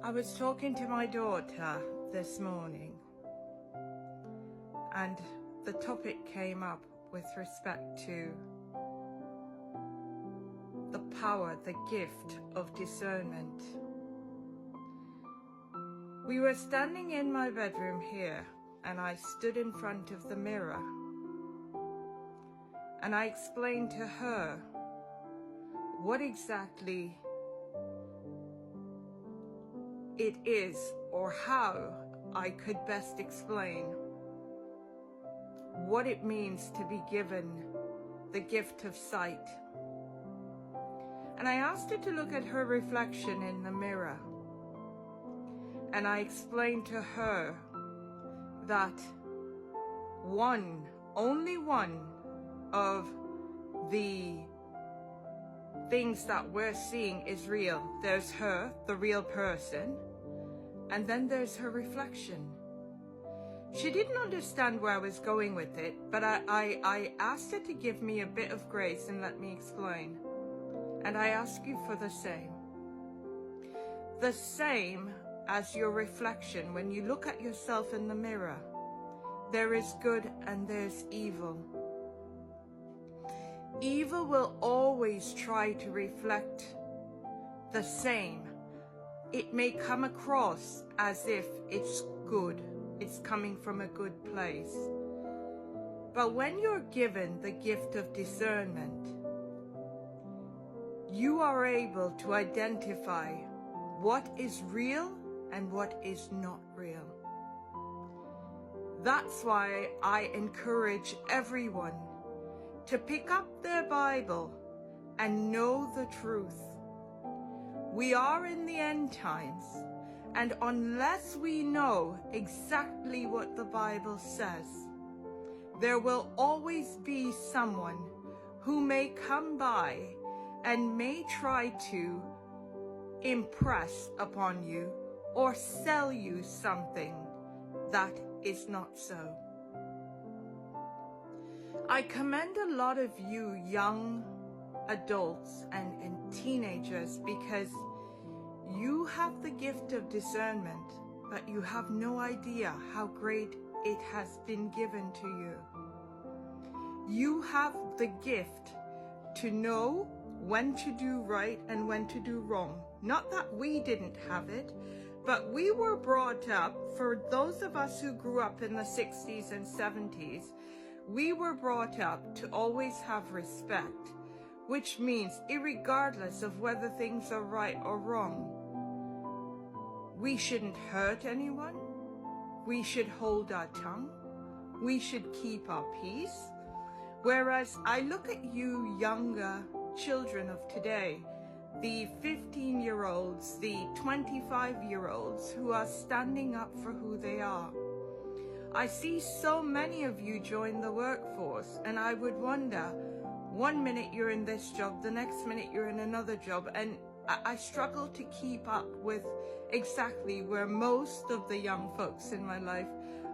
I was talking to my daughter this morning, and the topic came up with respect to the power, the gift of discernment. We were standing in my bedroom here, and I stood in front of the mirror, and I explained to her what exactly it is, or how I could best explain what it means to be given the gift of sight. And I asked her to look at her reflection in the mirror, and I explained to her that only one of the things that we're seeing is real. There's her, the real person, and then there's her reflection. She didn't understand where I was going with it, but I asked her to give me a bit of grace and let me explain. And I ask you for the same. The same as your reflection. When you look at yourself in the mirror, there is good and there's evil. Evil will always try to reflect the same. It may come across as if it's good, it's coming from a good place. But when you're given the gift of discernment, you are able to identify what is real and what is not real. That's why I encourage everyone to pick up their Bible and know the truth. We are in the end times, and unless we know exactly what the Bible says, there will always be someone who may come by and may try to impress upon you or sell you something that is not so. I commend a lot of you young adults and teenagers, because you have the gift of discernment, but you have no idea how great it has been given to you. You have the gift to know when to do right and when to do wrong. Not that we didn't have it, but we were brought up, for those of us who grew up in the 60s and 70s, we were brought up to always have respect, which means irregardless of whether things are right or wrong, we shouldn't hurt anyone, we should hold our tongue, we should keep our peace. Whereas I look at you younger children of today, the 15-year-olds, the 25-year-olds who are standing up for who they are. I see so many of you join the workforce, and I would wonder, one minute you're in this job, the next minute you're in another job, and I struggle to keep up with exactly where most of the young folks in my life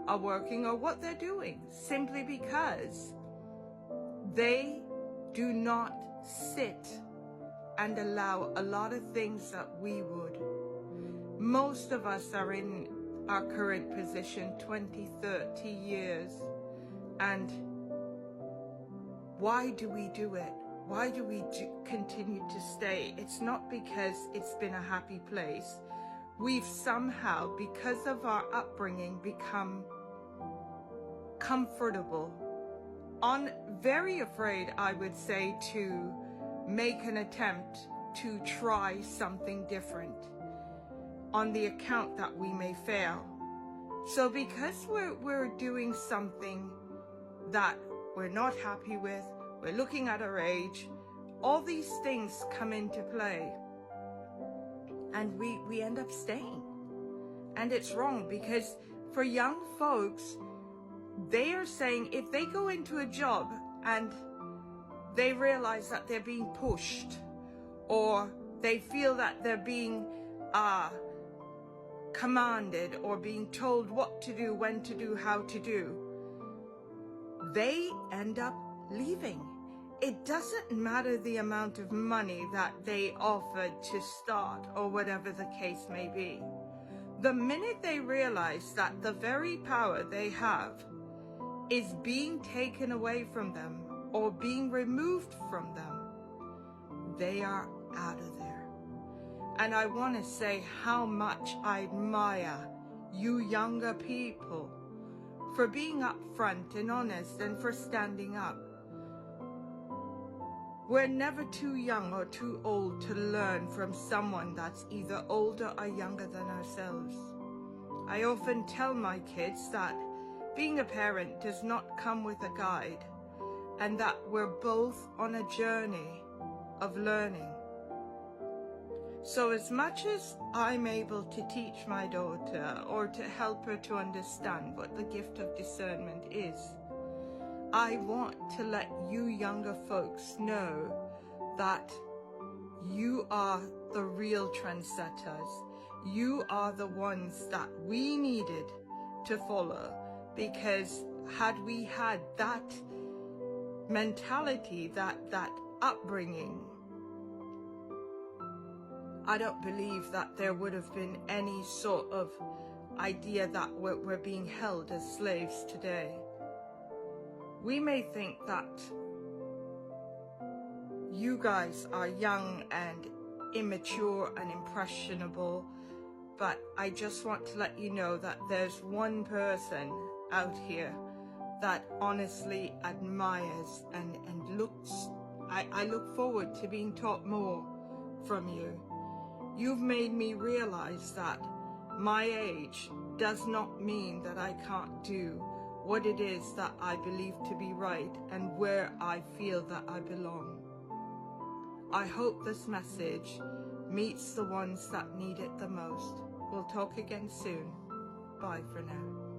are working or what they're doing, simply because they do not sit and allow a lot of things that we would. Most of us are in our current position 20, 30 years. And why do we do it? Why do we continue to stay? It's not because it's been a happy place. We've somehow, because of our upbringing, become comfortable. Very afraid, I would say, to make an attempt to try something different, on the account that we may fail. So because we're doing something that we're not happy with, we're looking at our age, all these things come into play, and we end up staying. And it's wrong, because for young folks, they are saying if they go into a job and they realize that they're being pushed, or they feel that they're being commanded or being told what to do, when to do, how to do, they end up leaving. it doesn't matter the amount of money that they offered to start or whatever the case may be. The minute they realize that the very power they have is being taken away from them or being removed from them, they are out of there. And I want to say how much I admire you younger people for being upfront and honest and for standing up. We're never too young or too old to learn from someone that's either older or younger than ourselves. I often tell my kids that being a parent does not come with a guide, and that we're both on a journey of learning. So as much as I'm able to teach my daughter or to help her to understand what the gift of discernment is, I want to let you younger folks know that you are the real trendsetters. You are the ones that we needed to follow, because had we had that mentality, that upbringing, I don't believe that there would have been any sort of idea that we're being held as slaves today. We may think that you guys are young and immature and impressionable, but I just want to let you know that there's one person out here that honestly admires and looks, I look forward to being taught more from you. You've made me realize that my age does not mean that I can't do what it is that I believe to be right and where I feel that I belong. I hope this message meets the ones that need it the most. We'll talk again soon. Bye for now.